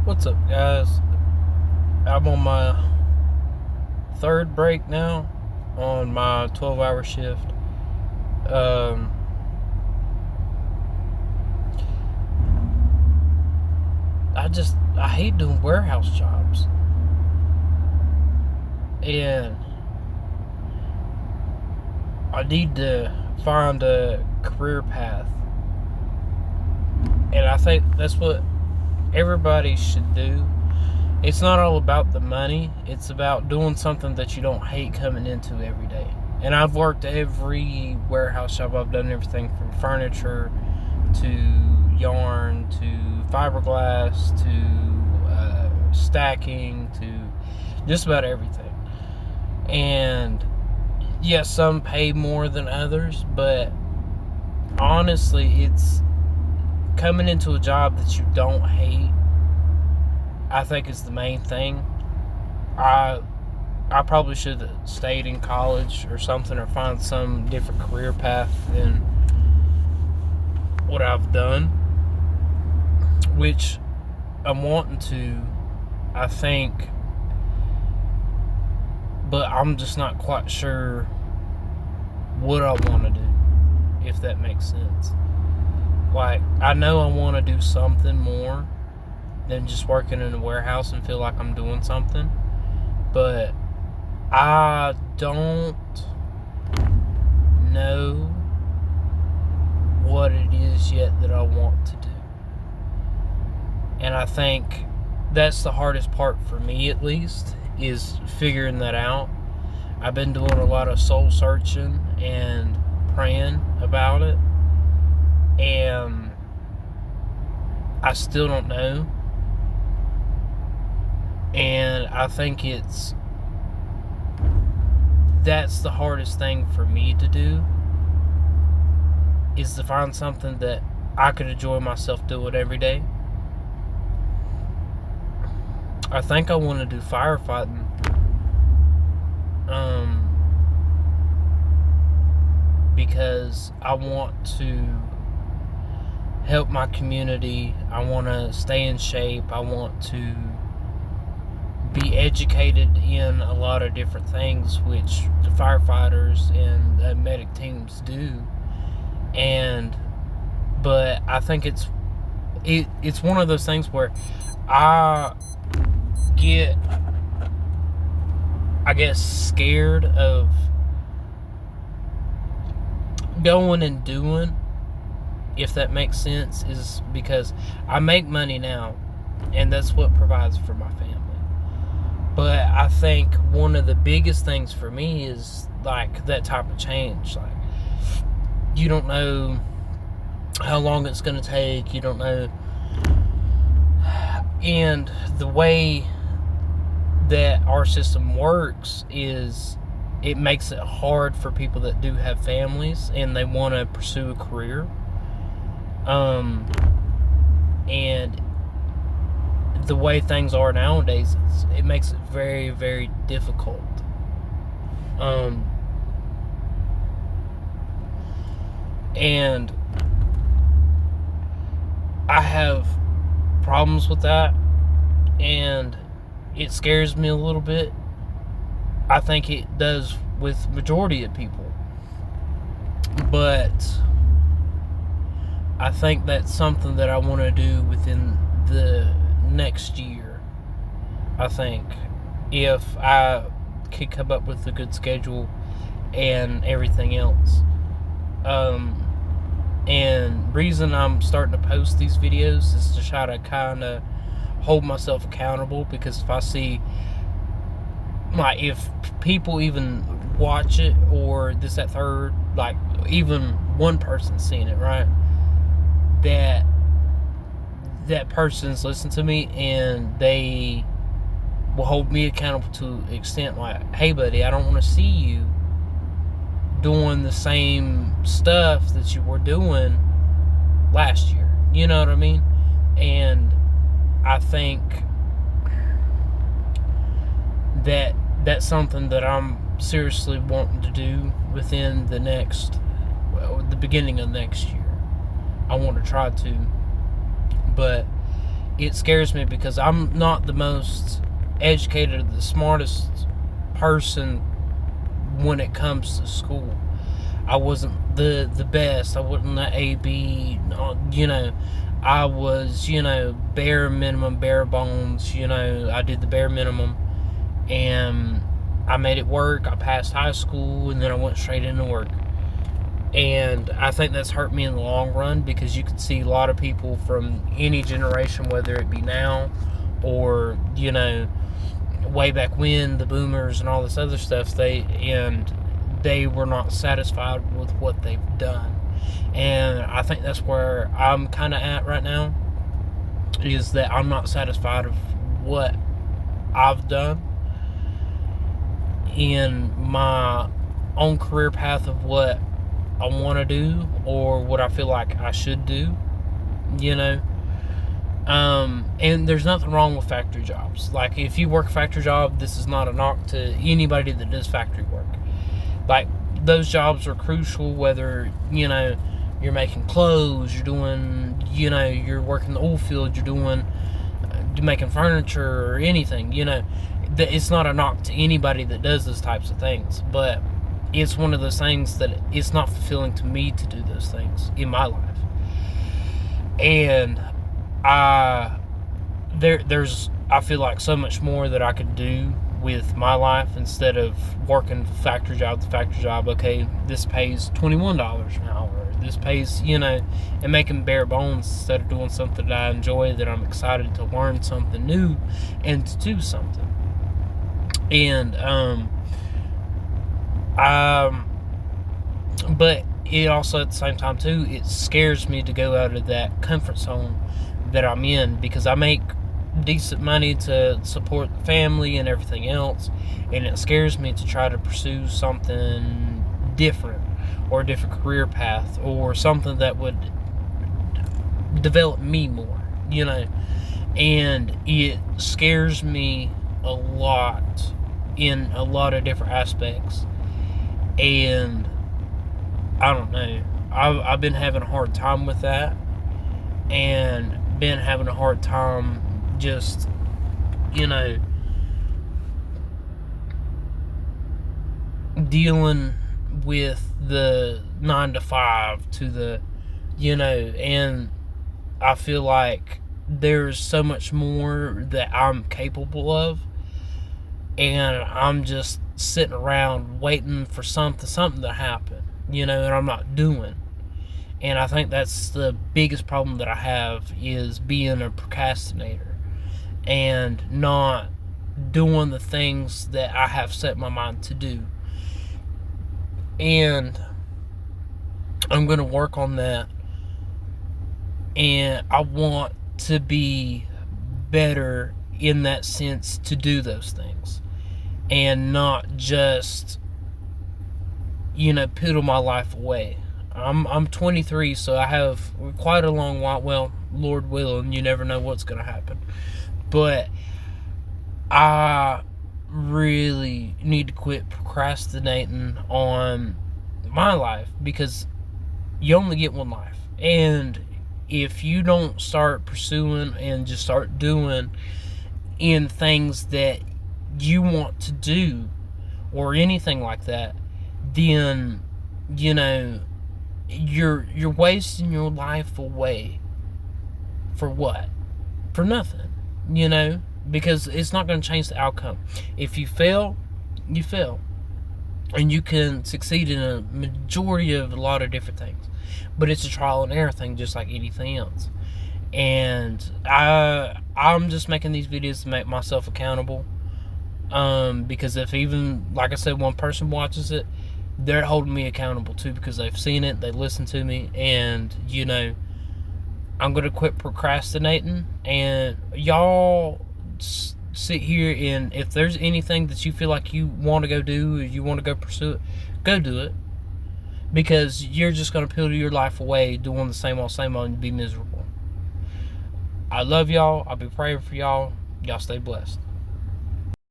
What's up, guys? I'm on my third break now on my 12-hour shift. I hate doing warehouse jobs. And I need to find a career path. And I think that's what everybody should do. It's not all about the money. It's about doing something that you don't hate coming into every day. And I've worked every warehouse job. I've done everything from furniture to yarn to fiberglass to stacking to just about everything. And yes, some pay more than others, but honestly, it's coming into a job that you don't hate, I think, is the main thing. I probably should have stayed in college or something, or find some different career path than what I've done, which I'm wanting to, I think, but I'm just not quite sure what I want to do, if that makes sense. Like, I know I want to do something more than just working in a warehouse and feel like I'm doing something, but I don't know what it is yet that I want to do. And I think that's the hardest part for me, at least, is figuring that out. I've been doing a lot of soul searching and praying about it, and I still don't know. And I think that's the hardest thing for me to do, is to find something that I could enjoy myself doing every day. I think I want to do firefighting. Because I want to help my community. I want to stay in shape. I want to be educated in a lot of different things, which the firefighters and the medic teams do. But I think it's one of those things where I get, I guess, scared of going and doing, if that makes sense, is because I make money now, and that's what provides for my family. But I think one of the biggest things for me is like that type of change. Like, you don't know how long it's going to take. You don't know. And the way that our system works is it makes it hard for people that do have families and they want to pursue a career. And the way things are nowadays, it makes it very, very difficult. And I have problems with that, and it scares me a little bit. I think it does with majority of people, but I think that's something that I want to do within the next year. I think if I could come up with a good schedule and everything else. And reason I'm starting to post these videos is to try to kind of hold myself accountable, because if I see, like, if people even watch it or this, that, third, like even one person seeing it, right, that person's listened to me and they will hold me accountable to an extent like, hey buddy, I don't want to see you doing the same stuff that you were doing last year. You know what I mean? And I think that that's something that I'm seriously wanting to do within the beginning of next year. I want to try to, but it scares me because I'm not the most educated, the smartest person when it comes to school. I wasn't the best. I wasn't the AB, I was, bare minimum, bare bones, I did the bare minimum, and I made it work. I passed high school, and then I went straight into work. And I think that's hurt me in the long run, because you can see a lot of people from any generation, whether it be now or, way back when, the boomers and all this other stuff, they were not satisfied with what they've done. And I think that's where I'm kind of at right now, is that I'm not satisfied with what I've done in my own career path of what I want to do or what I feel like I should do, and there's nothing wrong with factory jobs. Like, if you work a factory job, this is not a knock to anybody that does factory work. Like, those jobs are crucial, whether, you're making clothes, you're doing, you're working the oil field, you're making furniture or anything, it's not a knock to anybody that does those types of things, but it's one of those things that it's not fulfilling to me to do those things in my life. And there's I feel like so much more that I could do with my life instead of working factory job to factory job. Okay, this pays $21 an hour. This pays, and making bare bones instead of doing something that I enjoy, that I'm excited to learn something new and to do something. And but it also, at the same time too, it scares me to go out of that comfort zone that I'm in, because I make decent money to support the family and everything else, and it scares me to try to pursue something different, or a different career path, or something that would develop me more, and it scares me a lot in a lot of different aspects. And I don't know, I've been having a hard time with that, and been having a hard time just, dealing with the 9 to 5 to the, and I feel like there's so much more that I'm capable of, and I'm just sitting around waiting for something to happen, and I'm not doing. And I think that's the biggest problem that I have, is being a procrastinator and not doing the things that I have set my mind to do. And I'm going to work on that, and I want to be better in that sense to do those things, and not just, piddle my life away. I'm 23, so I have quite a long while. Well, Lord willing, you never know what's going to happen. But I really need to quit procrastinating on my life, because you only get one life. And if you don't start pursuing and just start doing in things that you want to do, or anything like that, then, you're wasting your life away. For what? For nothing, because it's not going to change the outcome. If you fail, you fail, and you can succeed in a majority of a lot of different things, but it's a trial and error thing, just like anything else. And I'm just making these videos to make myself accountable, because if even, like I said, one person watches it, they're holding me accountable too, because they've seen it, they listen to me, and I'm gonna quit procrastinating. And y'all sit here, and if there's anything that you feel like you want to go do, or you want to go pursue it, go do it, because you're just gonna piddle your life away doing the same old and be miserable. I love y'all. I'll be praying for y'all. Y'all stay blessed.